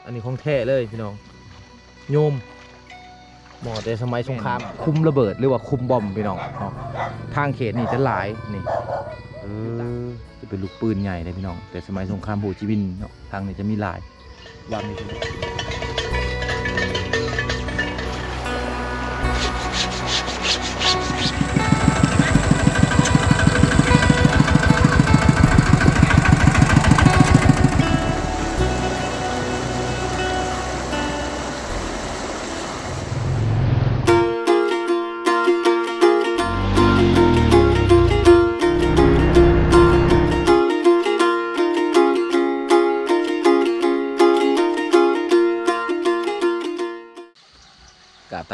อันนี้ของแท้เลยพี่น้องโยมหมอแต่สมัยสงครามคุมระเบิดหรือว่าคุมบอมพี่น้องทางเขตนี่จะหลายนี่จะเป็นลูกปืนใหญ่เลยพี่น้องแต่สมัยสงครามโฮจิมินห์เนาะทางนี้จะมีหลายวางนี่พี่น้อง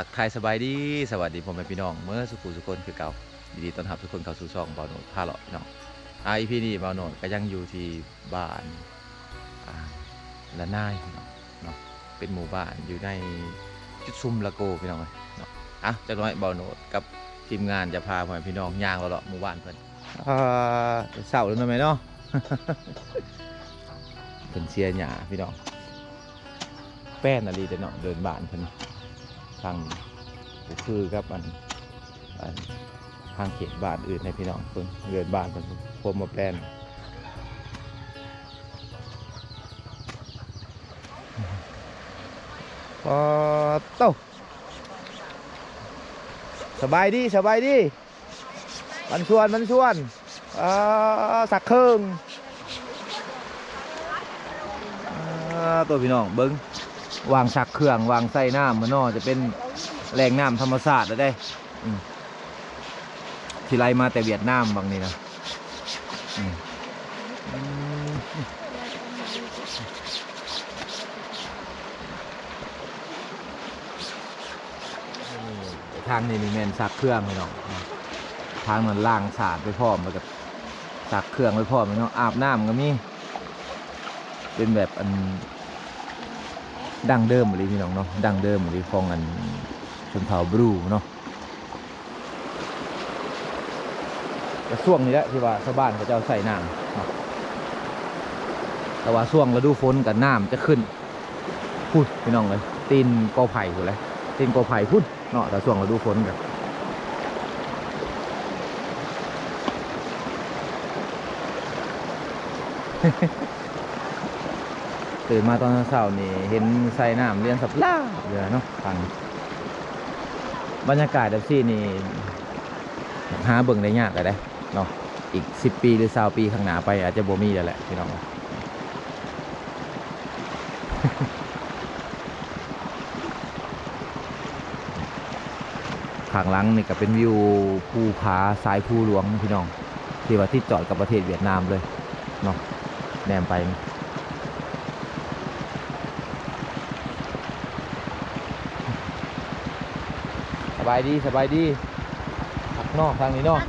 ตักทายสบายดีสวัสดีพ่อแม่พี่น้องเมื่อสุขุสุคนคือเก่ายินดีต้อนรับทุกคนเข้าสู่ช่องบ่าวโหนดพาเลาะพี่น้องEPนี้บ่าวโหนดก็ยังอยู่ที่บ้านละนายพี่น้องเนาะเป็นหมู่บ้านอยู่ในจุดซุ่มละโกพี่น้องเนาะจากน้อยบ่าวโหนดกับทีมงานจะพาพ่อแม่พี่น้องย่างเลาะหมู่บ้านเพิ่นเศร้าแล้วนะแม่เนาะ เป็นเชียร์หญ้าพี่น้องแป้นอะไรแต่เนาะเดินบ้านเพิ่นทางคือกับทางเขตบ้านอื่นในพี่น้องเพิ่นเดินบ้านเพิ่นพบมาแปลนโตสบายดีมันชวนสักเครื่องตัวพี่น้องเบิ้งวางสักเครื่องวางใส่น้ำมันนอจะเป็นแหล่งน้ำธรรมชาติได้ที่ไล่มาแต่เวียดนามบางนี่นะทางนี้มีแมนสักเครื่องเลยเนาะทางมันล่างสาดไปพร้อมไปกับสักเครื่องไปพร้อมเนาะอาบน้ำก็มีเป็นแบบอันดังเดิมเลยพี่น้องเนาะดังเดิมเลยของอันชนเผ่าบรูเนาะแต่ช่วงนี้แหละที่ว่าชาวบ้านเขาจะเอาใส่น้ำแต่ว่าช่วงฤดูฝนกับน้ำจะขึ้นพูดพี่น้องเลยตีนกอไผ่อยู่เลยตีนกอไผ่พูดเนาะแต่ช่วงฤดูฝนกันตื่นมาตอนเช้านี่เห็นใส่น้ำเรียนสับล่าเยอะเนาะฟังบรรยากาศแบบนี้นี่หาเบิ่งได้ยากเลยเนาะอีก10 ปีหรือ20 ปีข้างหน้าไปอาจจะบ่มีแล้วแหละพี่น้องข้างหลังนี่ก็เป็นวิวภูผาสายภูหลวงพี่น้องที่ว่าที่จอดกับประเทศเวียดนามเลยเนาะแนมไปสบายดีขับนอกทางนี้เนาะ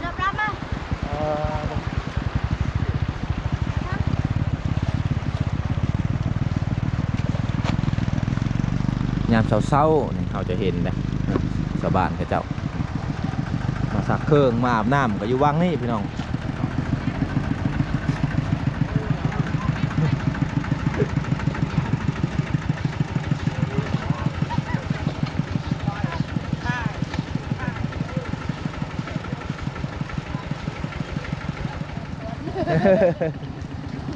ยามเช้าๆนี่เขาจะเห็นนะชาวบ้านเขาเจ้ามาสักเครื่องมาอาบน้ำก็อยู่วังนี่พี่น้อง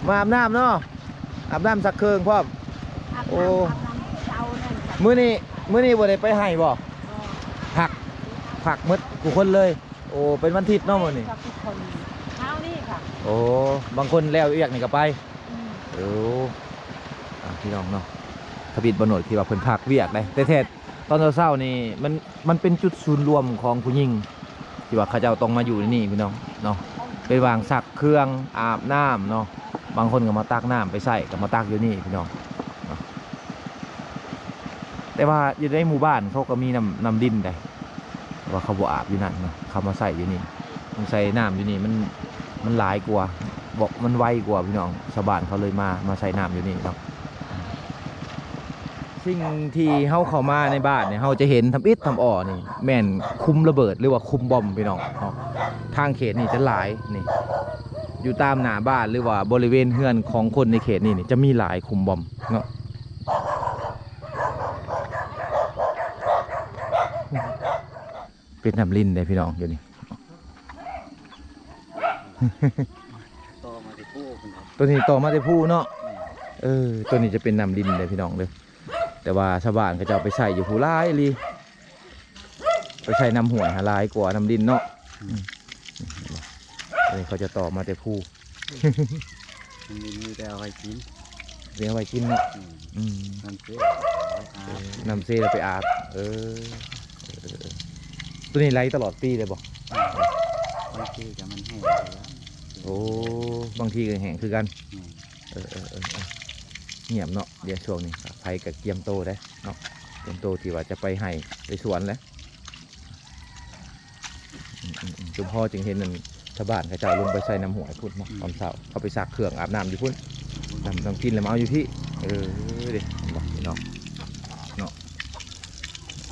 มาอาบน้ำเนาะอาบน้ำสักเครื่องพ่อโอ้มื้อนี้บ่ได้ไปให้บ่ผักมืดกูคนเลยโอ้เป็นวันอาทิตย์เนาะมื้อนี้เช้านี่ค่ะโอ้บางคนแล้วเอียกนี่ก็ไปโอ้พี่น้องเนาะทบิดบ่โหนดที่ว่าเพิ่นพักเวียกได้แต่แท้ตอนเช้าๆนี่มันเป็นจุดศูนย์รวมของผู้หญิงที่ว่าเขาเจ้าต้องมาอยู่ที่นี่พี่น้องเนาะไปวางสักเครื่องอาบน้ำเนาะบางคนก็มาตักน้ำไปใส่ก็มาตักอยู่นี่พี่น้องแต่ว่าอยู่ในหมู่บ้านเขาก็มีน้ำดินได้ว่าเขาบ่อาบอยู่นั่นเนาะเขามาใส่อยู่นี่มันใส่น้ำอยู่นี่มันหลายกว่าบอกมันไวกว่าพี่น้องชาวบ้านเขาเลยมาใส่น้ำอยู่นี่เนาะสิ่งที่เข้ามาในบ้านเนี่ยเขาจะเห็นทำอิฐทำอ่อนี่แม่นคุมระเบิดหรือว่าคุมบอมพี่น้องทางเขตนี่จะหลายนี่อยู่ตามหน้าบ้านหรือว่าบริเวณเฮือนของคนในเขตนี่จะมีหลายคุมบอมเนาะ เป็นน้ำลิ้นได้พี่น้องเดี๋ยวนี้ ต่อมาที่ผู้คนไหน ตัวนี้ต่อมาแต่ผู้เนาะตัวนี้จะเป็นน้ำลิ้นได้พี่น้องเลยแต่ว่าชาวบ้านก็จะเอาไปใส่อยู่ผู้ร้ายลีไปใส่น้ำห่วยหาลายกว่าน้ำลิ้นเนาะตัวนี้เขาจะต่อมาแต่ผู้ มันมีแต่เอาไว้กิน เลี้ยงไว้กินเนาะ นั่นสิ น้ำเซเราไปอาบตัวนี้ไล่ตลอดปีเลยบอก บางทีจะมันแห้ง โอ้บางทีก็แห้งคือกันเงียบเนาะเดี๋ยวช่วงนี้ไผกับเกียมโตได้เนาะเกียมโตที่ว่าจะไปให้ไปสวนแล้วจุมพ่อจึงเห็นนั่นชาวบ้านเขาจะเอาลงไปใส่น้ำหัวพุ่นเนาะตอนเช้าเขาไปซักเครื่องอาบน้ำอยู่พุ่นน้ำกินแล้วมาเอาอยู่ที่เด็กบอกเนาะ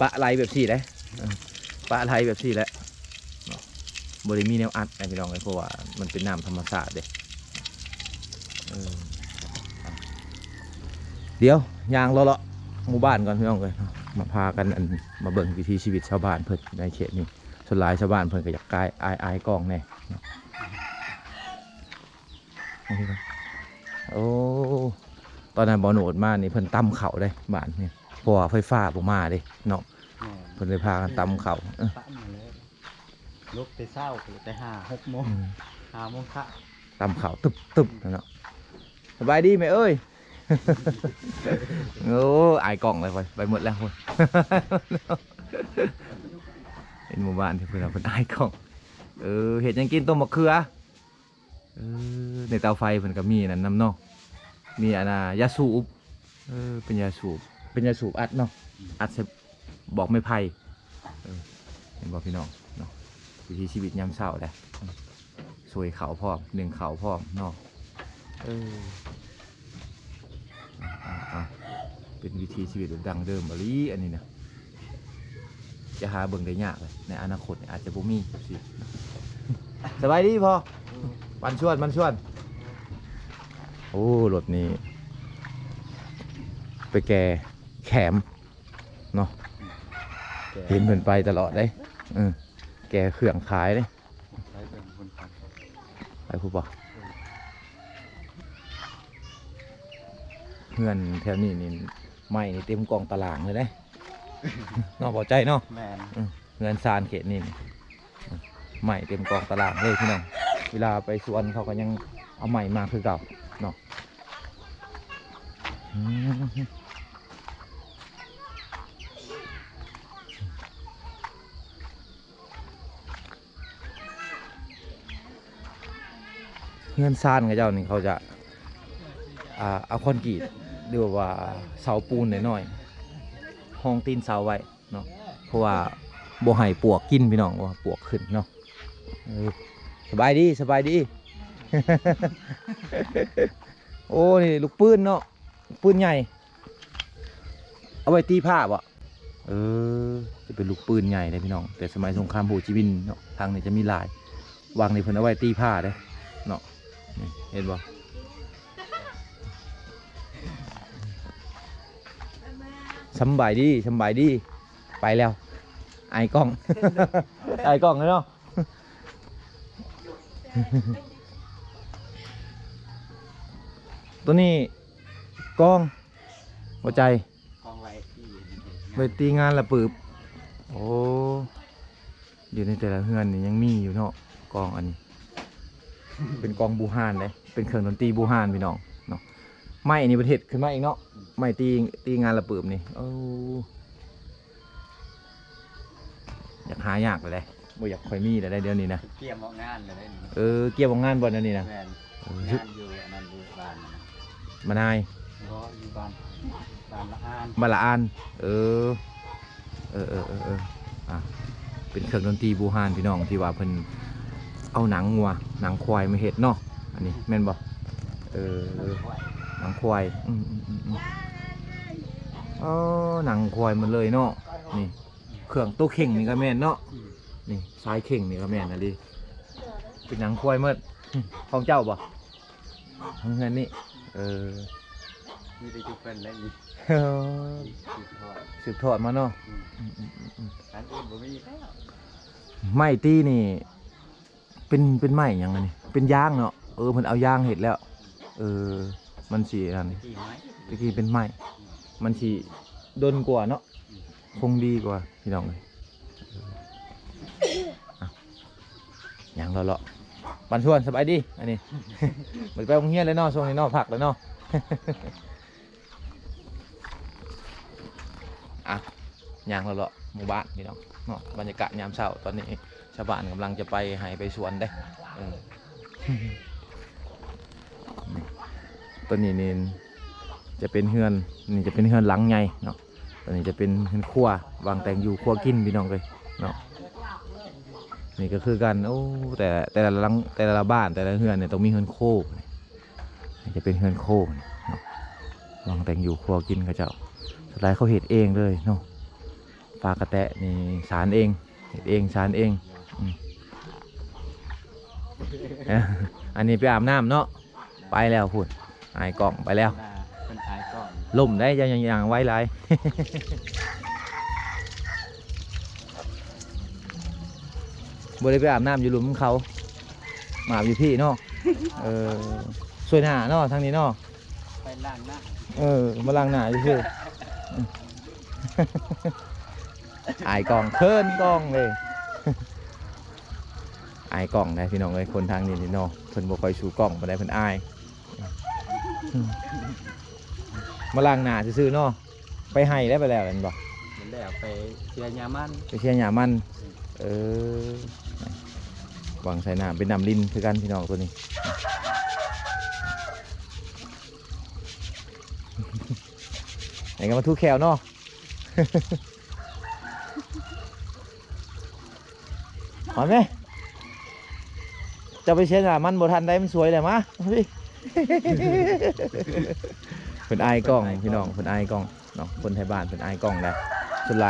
ปะไหลแบบสี่เลยปะไหลแบบสี่แหละบริมีแนวอัดไอ้พี่น้องเลยเพราะว่ามันเป็นน้ำธรรมชาติเด้เดี๋ยวยางเลาะหมู่บ้านก่อนพี่น้องเลยมาพากันมาเบิ่งวิถีชีวิตชาวบ้านเพิ่นในเขตนี้ส่วนหลายชาวบ้านเพิ่นก็อยากกายอายกล้องแน่โอ้ตอนนั้นบ่โหนดมานี่เพิ่นตั้มเข่าได้บ้านนี่เพราะว่าไฟฟ้าบ่มาเด้เนาะเพิ่นเลยพากันตั้มเข่าตั้มมาเลยลุกแต่เช้าแต่5-6 โมง5 โมงค่ะ ตั้มเข่าตึบเนาะสบายดีไหมเอ้ย โอ้อายกล่องเลยไปหมดแล้วคน เป็นหมู่บ้านที่เพื่อนเราเป็นอายกล่องเห็ดยังกินต้มมะเขือในเตาไฟเพื่อนก็มีนั่นน้ำเนาะมียาสูบเป็นยาสูบอัดเนาะอัดใส่บอกไม่ไผ่เห็นบอกพี่น้องเนาะวิถีชีวิตยามเช้าเลยสวยเขาพร้อมหนึ่งเขาพร้อมเนาะเป็นวิธีชีวิตแบบดังเดิมบริอันนี้นะจะหาเบิ่งได้ยากเลยในอนาคตอาจจะบ่มีสิสบายดีพอมันชวนโอ้รถนี้ไปแก่แขมเนาะเห็นเพิ่นไปตลอดเลยแก่เครื่องขายเลยไปผู้บอกเพื่อนแถวนี้นี่ไม่นี่เต็มกองตารางเลยเด้ นอกพอใจเนาะเงินซานเขตนี่ไม่เต็มกองตารางเลยพี่น้องเวลาไปสวนเขาก็ยังเอาใหม่มาคือเก่าเนาะเงินซานกับเจ้านี่เขาจะเอาคอนกรีตหรือว่าเสาปูนหน่อยๆห้องตีนเสาไว้เนาะเพราะว่าบ่ให้ปวกกินพี่น้องว่าปวกขึ้นเนาะสบายดี โอ้นี่ลูกปืนเนาะปืนใหญ่เอาไว้ตีผ้าบ่จะเป็นลูกปืนใหญ่เลยพี่น้องแต่สมัยสงครามโฮจิมินห์เนาะทางนี้จะมีลายวางในเพิ่นเอาไว้ตีผ้าเด้เนาะเห็นบ่สบายดีไปแล้วไอ้กล้อง ไอ้กล้องเลยเนาะ ตัวนี้กล้องหัวใจ กองไว้ที่ ไปตีงานละปืบโอ้อยู่ในแต่ละเฮือนนี่ยังมีอยู่เนาะกล้องอันนี้ เป็นกล้องบูฮานเลยเป็นเครื่องดนตรีบูฮานพี่น้องเนาะไม้นี่ประเทศขึ้นมาเองเนาะไม้ตีงานละปืบนี่อยากหายากเลยบ่อยากค่อยมีเลยเดี๋ยวนี้นะ เกี่ยมเอางานเลยนี่ เกี่ยวกับงานบอลนั่นนี่นะ แม่นงานอยู่อันนั้นอยู่บ้านนะ มานาย ก็อยู่บ้านละอาน มาละอันเป็นเครื่องดนตรีบูฮานพี่น้องที่ว่าเพิ่นเอาหนังงัวหนังควายมาเฮ็ดเนาะอันนี้แม่นบ่หนังควายหนังควายมันเลยเนาะนี่เครื่องตัวเข่งนี่ก็แม่นเนาะนี่สายเข่งนี่ก็แม่นนะดิเป็นหนังควายเมื่อของเจ้าบ่ของเงินนี่มีได้จุกเป็นแล้วนี่สืบทอด สืบทอดมาเนาะ อันอื่นบ่มีแล้ว ไม้ตีนี่เป็นไม้หยังไงนี่เป็นยางเนาะเพิ่นเอายางเห็ดแล้วมันสิอันนี้ กี่ไม้ ตะกี้เป็นไม้มันสิดนกว่าเนาะคงดีกว่าพี่น้องเลยหยังเลาะๆปันชวนสบายดีอันนี้ เหมือนไปโรงเรียนเลยเนาะช่วงนี้เนาะผักเลยเนาะ อ่ะหยังเลาะๆหมู่บ้านพี่น้องเนาะบรรยากาศยามเช้าตอนนี้ชาวบ้านกำลังจะไปให้ไปสวนได้นี่ตัวนี้นี่จะเป็นเฮือนนี่จะเป็นเฮือนหลังใหญ่เนาะตัวนี้จะเป็นเฮือนครัววางแต่งอยู่ครัวกินพี่น้องเลยเนาะนี่ก็คือกันโอ้แต่ละหลังแต่ละบ้านแต่ละเฮือนเนี่ยต้องมีเฮือนโคกนี่จะเป็นเฮือนโคกเนาะวางแต่งอยู่ครัวกินเขาเจ้าสุดท้ายเขาเห็ดเองเลยเนาะปลากระแตะนี่สารเองเห็ดเองสารเองอันนี้ไปอาบน้ำเนาะไปแล้วพูดไอ้กล่องไปแล้ว เป็นท้ายก่อน ล่มได้ยังไว้ไร บ่ได้ไปอาบน้ำอยู่หลุมเขามาอาบอยู่พี่เนาะช่วยหน้าเนาะทางนี้เนาะ ไปล้างหน้า มาล้างหน้าชื่อไอ้กล่องเคินกล่องเลย ไอ้กล่องได้พี่น้องเลยคนทางนี้นี่เนาะเพิ่นบ่ค่อยชูกล่องบ่ได้เพิ่นอาย มาล้างหน้าซื่อๆเนาะไปให้ได้ไปแล้วเห็นบ่ เดี๋ยวแล้วไปเชียร์ยามัน ไปเชียร์หญ้ามันหวังใส่น้ำเป็นน้ำลิ้นคือกันพี่น้องตัวนี้ ไหนก็มาทุกแควเนาะ หอมไหมจะไปเชียร์หญ้ามันบ่ทันได้มันสวยเลยมะพี่ เป็นไอ้กล้องพี่น้องเป็นไอ้กล้องเนาะคนไทยบ้านเป็นไอ้กล้องได้ส่วนหล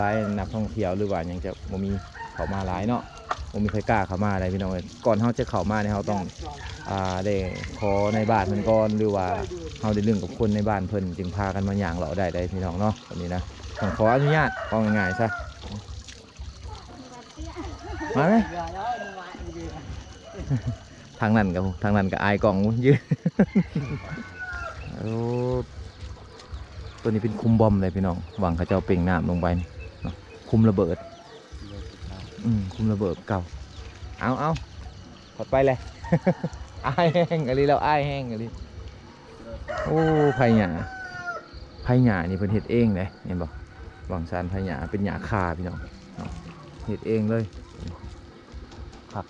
ายนักท่องเที่ยวหรือว่ายังจะบ่มีเข้ามาหลายเนาะบ่มีใครกล้าเข้ามาอะไรพี่น้องเลยก่อนเฮาจะเข้ามาเนี่ยเฮาต้องได้ขอในบ้านเพิ่นก่อนหรือว่าเฮาได้เรื่องกับคนในบ้านเพิ่นจึงพากันมาย่างเลาะได้พี่น้องเนาะแบบนี้นะต้องขออนุญาตเอาง่ายๆซะมาไหมทางนั้นกับไอ้กล้องยืน ตัวนี้เป็นคุมบอมเลยพี่น้องหวังเขาจะเอาเป่งน้ำลงไปเนาะคุมระเบิดคุมระเบิดเก่าเอาขอดไปเลย อ้ายแห้งอะไรแล้วอ้ายแห้งอะไรโอ้ไผ่หยานี่เป็นเห็ดเองเลยเห็นบ่หวังซานไผ่หยาเป็นหยาคาพี่น้องเห็ดเองเลยคัก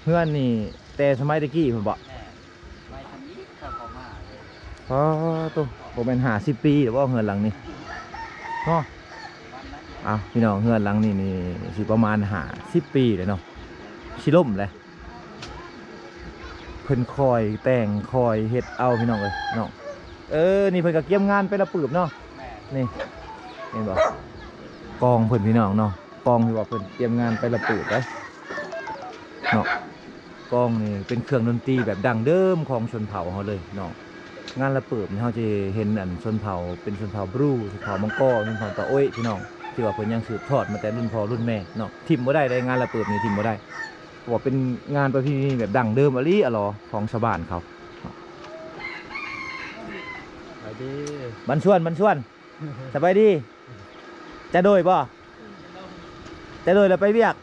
เพื่อนนี่แต่สมัยตะกี้ผมบอก ไม่ทำนี้เข้ามาเลย พอตัวผมเป็น50 ปีหรือว่าเฮือนหลังนี้เนาะพี่น้องเฮือนหลังนี้นี่สิประมาณ50 ปีเลยเนาะชิล่มเลยเพิ่นคอยแต่งคอยเฮ็ดเอาพี่น้องเลยเนาะนี่เพิ่นก็เกี่ยมงานไปละปืบเนาะนี่เห็นบ่กองเพิ่นพี่น้องเนาะกองที่ว่าเพิ่นเตรียมงานไปละปืบเลยเนาะกองนี่เป็นเครื่องดนตรีแบบดั้งเดิมของชนเผ่าเขาเลยเนาะงานละเปิดนี่เขาจะเห็นอันชนเผ่าเป็นชนเผ่าบรูชนเผ่ามังกรชนเผ่าตะโอ้ยพี่น้องที่ว่าเพิ่นยังสืบทอดมาแต่รุ่นพ่อรุ่นแม่เนาะทิมบ่ได้งานละเปิดนี่ทิมบ่ได้เพราะว่าเป็นงานประเพณีแบบดั้งเดิมอหรอของชาวบ้านเขา ไปดิ บันชวนสบายดีจะโดยป่ะจะโดยแล้วไปเวียก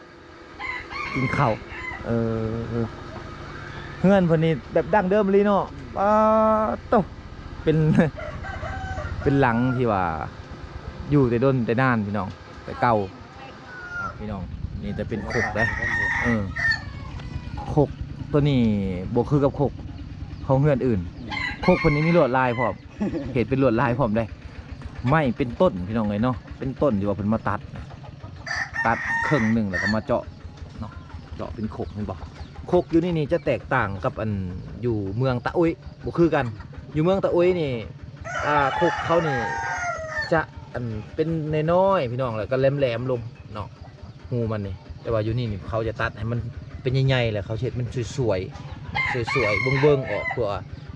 กินข้าวเฮือนเพิ่นนี่แบบดั้งเดิมเลยเนาะโตเป็นหลังที่ว่าอยู่แต่ด้นแต่นานพี่น้องแต่เก่าพี่น้องนี่จะเป็นขกเลยขกตัวนี้บวกคือกับขกของเฮือนอื่นขกคนนี้มีลวดลายพร้อม เหตุเป็นลวดลายพร้อมได้ไม่เป็นต้นพี่น้องเลยเนาะเป็นต้นที่ว่าเพิ่นมาตัดครึ่งหนึ่งแล้วก็มาเจาะเนาะเจาะเป็นขกเห็นบ่โคกอยู่นี่จะแตกต่างกับอันอยู่เมืองตะอุยบ่คือกันอยู่เมืองตะอุยนี่โคกเขานี่จะอันเป็นน้อยๆพี่น้องแล้วก็แหลมๆลงเนาะหูมันนี่แต่ว่าอยู่นี่เขาจะตัดให้มันเป็นใหญ่ๆแหละเขาเช็ดมันสวยๆเบิ่งๆออกเพื่อ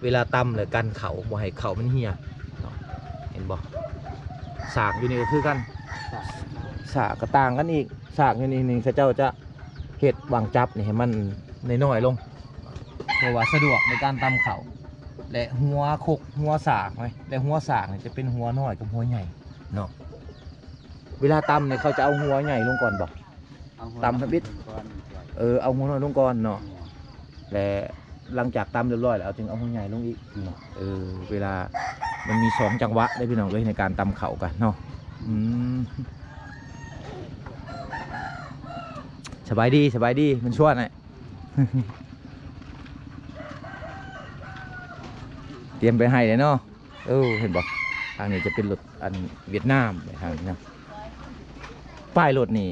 เวลาตำเลยกันเขาบ่ให้เขามันเหี่ยเนาะเห็นบ่ สากอยู่นี่ก็คือกัน สาก สากก็ต่างกันอีกสากอยู่นี่เขาเจ้าจะเฮ็ดวางจับนี่ให้มันน้อยๆลงเพราะว่าสะดวกในการตำเขาและหัวคกหัวสากไหมและหัวสากเนี่ยจะเป็นหัวน้อยกับหัวใหญ่เนาะเวลาตำเนี่ยเขาจะเอาหัวใหญ่ลงก่อนบอก เอาหัว ตำให้บิด ก่อน เอาหัวน้อยลงก่อนเนาะและหลังจากตำเรียบร้อยแล้วจึงเอาหัวใหญ่ลงอีกเนาะเวลามันมี2จังหวะได้พี่น้องเลยในการตำเขากันเนาะสบายดีมันชวนไง เตรียมไปให้เลยเนาะเห็นบอกทางนี้จะเป็นรถอันเวียดนามไปทางนี้นะป้ายรถนี่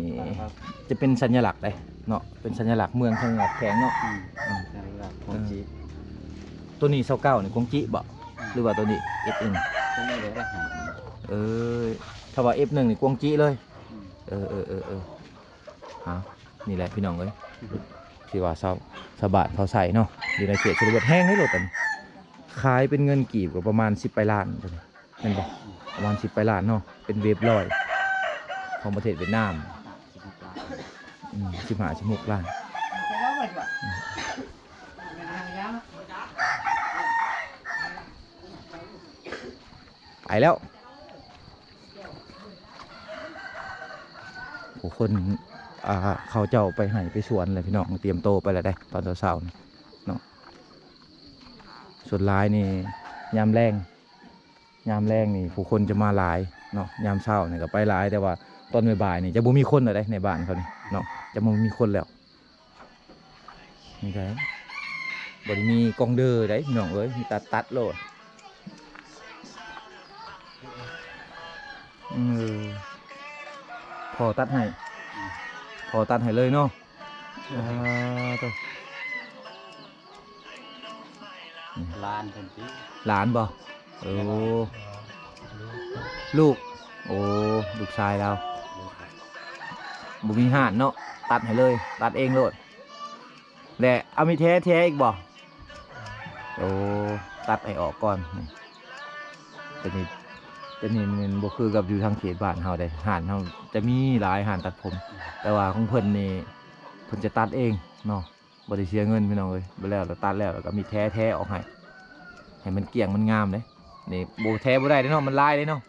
จะเป็นสัญลักษณ์เลยเนาะเป็นสัญลักษณ์เมืองสงบแข็งเนาะ ใช่ครับของจี ตัวนี้29นี่กงจิบ่หรือว่าตัวนี้ F1 ตัวนี้เลยได้หา ถ้าว่า F1 นี่กวงจิเลยฮะนี่แหละพี่น้องเอ้ยที่ว่าชาวบ้านเขาใส่เนาะอยู่ในเขตชนบทแห้งให้รถอันขายเป็นเงินกีบก็ประมาณ10 ไปล้านตัวนี้เห็นบ่ประมาณ10 ไปล้านเนาะเป็นเวฟลอยของประเทศเวียดนาม15-16 ล้านไปแล้วโอ้คนเขาเจ้าไปให้ไปสวนเลยพี่น้องเตรียมโตไปแล้วได้ตอนเช้าๆเนาะส่วนหลายนี่ยามแรงนี่ผู้คนจะมาหลายเนาะยามเช้านี่ก็ไปหลายแต่ว่าตอนบ่ายๆนี่จะบ่มีคนเลยในบ้านเขานี่เนาะจะบ่มีคนแล้วนี่ไงบ่ได้มีกองเดอร์ได้พี่น้องเอ้ยมีตัดโลดพอตัดให้เลยเนาะตัว ลานเป็นที่ หลานบ่ลูกลูกชายเราบุมีห่านเนาะตัดให้เลยตัดเองโลดแหละเอามีแท้อีกบ่ตัดให้ออกก่อนแต่นี่มันบ่คือกับอยู่ทางเขตบ้านเฮาได้ห่านเฮาจะมีหลายห่านตัดผมแต่ว่าของเพิ่นนี่เพิ่นจะตัดเองเนาะบ่ได้เสียเงินพี่น้องเอ้ยบ่แล้วตัดแล้วก็มีแท้ออกให้มันเกี่ยงมันงามเลยนี่โบแท้บ่ได้เนาะมันลายเลยเนาะ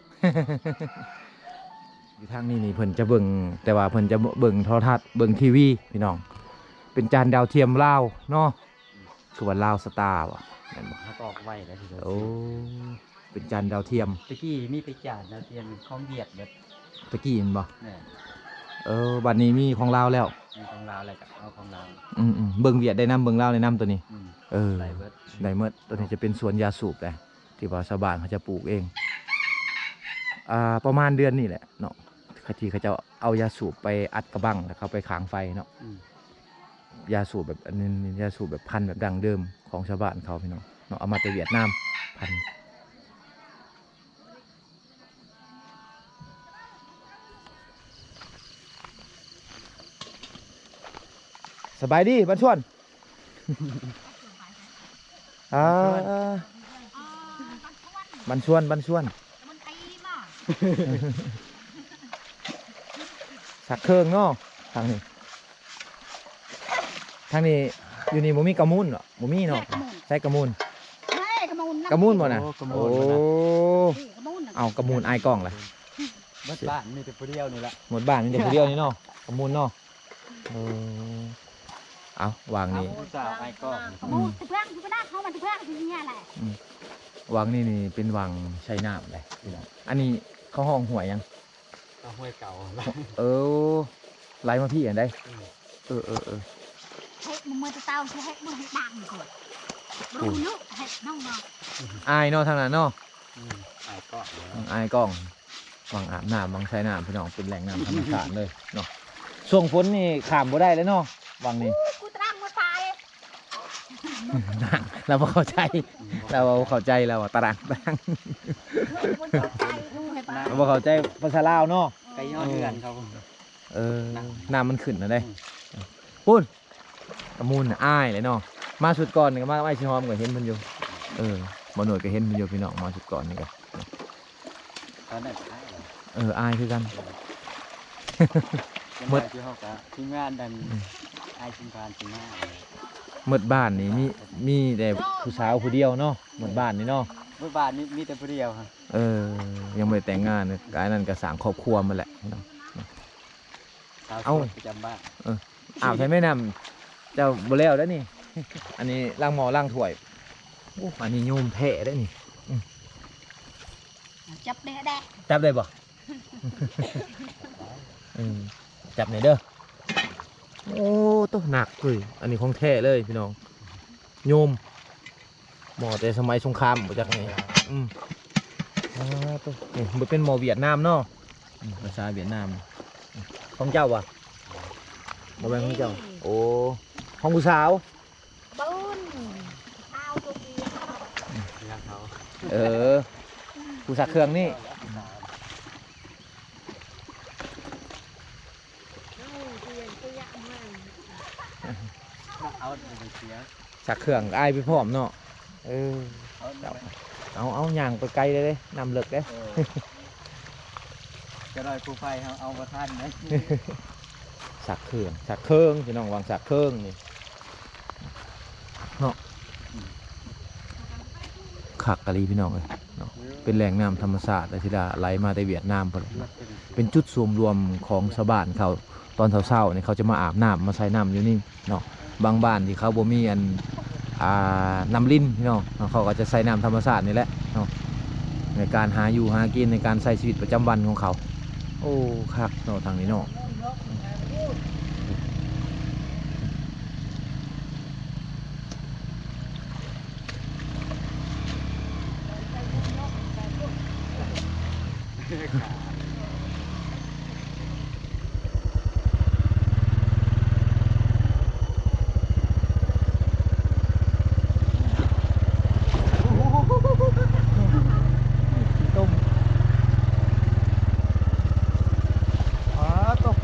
อยู่ทางนี้นี่เพิ่นจะเบิ่งแต่ว่าเพิ่นจะเบิ่งโทรทัศน์เบิ่งทีวีพี่น้องเป็นจานดาวเทียมลาวเนาะคือว่าลาวสตาร์ว่ะแม่นบ่ เขาตอกไว้แล้วทีเดียว เป็นจานดาวเทียม ตะกี้มีไปจานแล้วเทียนของเวียดแบบ ตะกี้มันบ่ เนี่ย บัดนี้มีของลาวแล้ว มีของลาวอะไรกับเอาของลาว เบิ่งเวียดได้นำเบิ่งลาวได้นำตัวนี้ใส่เบิร์ด ได้หมดตัวนี้จะเป็นสวนยาสูบแหละที่ว่าชาวบ้านเขาจะปลูกเองประมาณเดือนนี่แหละเนาะที่เขาจะเอายาสูบไปอัดกระบังแล้วเขาไปค้างไฟเนาะยาสูบแบบอันนี้ยาสูบแบบพันธุ์แบบดั้งเดิมของชาวบ้านเขาพี่น้องเนาะเอามาจากเวียดนามพันธุ์สบายดีบ้านชวนบันชวนสักเครื่องเนาะทางนี้อยู่นี่บ่มีกระมุนเหรอบ่มีเนาะใช้กระมุนบ่นะเอากระมุนไอ้กล้องล่ะ หมดบ้านมีแต่ผู้เดียวนี่แหละ หมดบ้านมีแต่ผู้เดียวนี่เนาะกระมุนเนาะเอาวางนี่ สาวไอ้ก็ วางนี่เป็นวางใช้น้ำเลยอันนี้เขาห้องหวยยัง เอาห้วยเก่า ไล่มาพี่กันได้อายเนาะทางนั้นเนาะ ไอ้ก็ อายกล้องวางอาบน้ำวางใช้น้ำพี่น้องเป็นแหล่งน้ำธรรมชาติเลยเนาะช่วงฝนนี่ขามบ่ได้เลยเนาะวางนี่เราบ่เข้าใจเราตารางเราบ่เข้าใจภาษาลาวเนาะ ไก่ยอดเดือนเขา น้ำมันขึ้นนะได้พูดกระมูลอ้ายเลยเนาะมาสุดก่อนก็มาไอ้ชิฮอมก็เห็นมันอยู่บ่หน่วยก็เห็นมันอยู่พี่น้องมาสุดก่อนนี่ก็ ตอนนั้น อายคือกัน หมดที่เฮาก็ทีมงานดันอายสงกรานต์สิมา หมดบ้านนี่มีแต่ผู้สาวผู้เดียวเนาะหมดบ้านนี่เนาะ เมื่อบ้านนี้มีแต่ผู้เดียวครับ ยังไม่ได้แต่งงานเลยกายนั้นก็สร้างครอบครัวมาแหละเนาะ สาว เอ้า โสดประจำบ้าน ใช้แม่น้ำเจ้าบ่แล้วแล้วนี่ อันนี้ล้างหม้อล้างถ้วยโอ้อันนี้โยมแท้ได้นี่ จับได้ได้ จับได้บ่ จับไหนอยเด้อโอ้ตัวหนักเลยอันนี้ของแท้เลยพี่น้องโยมหม้อแต่สมัยสงครามบ่จักไงตัวนี่มันเป็นหม้อเวียดนามเนาะภาษาเวียดนามของเจ้าวะบ่แม่นของเจ้าโอ้ของผู้สาว ปุ้นเอาตัวเอง เรียกเขา ผู้สักเครื่องนี่ เอาไปเสีย สักเครื่องอ้ายไปพร้อมเนาะเออ เอา เอาย่างไปไกลเลยนำเลิกเด้ จะได้ผู้ไฟเอาประท่านไหม สักเครื่องพี่น้องวางสักเครื่องนี่เนาะขักกะลีพี่น้องเลยเนาะเป็นแหล่งน้ำธรรมชาติแต่ที่ดาไหลมาแต่เวียดนามไปเลยเป็นจุดรวมรวมของชาวบ้านเขาตอนเช้าๆเนี่ยเขาจะมาอาบน้ำมาใส่น้ำอยู่นี่เนาะบางบ้านที่เขาบ่มีน้ำลิ้นพี่น้องเนาะเขาก็จะใส่น้ำธรรมชาตินี่แหละเนาะในการหาอยู่หากินในการใช้ชีวิตประจำวันของเขา โอ้คักเนาะทางนี้เนาะต้มตก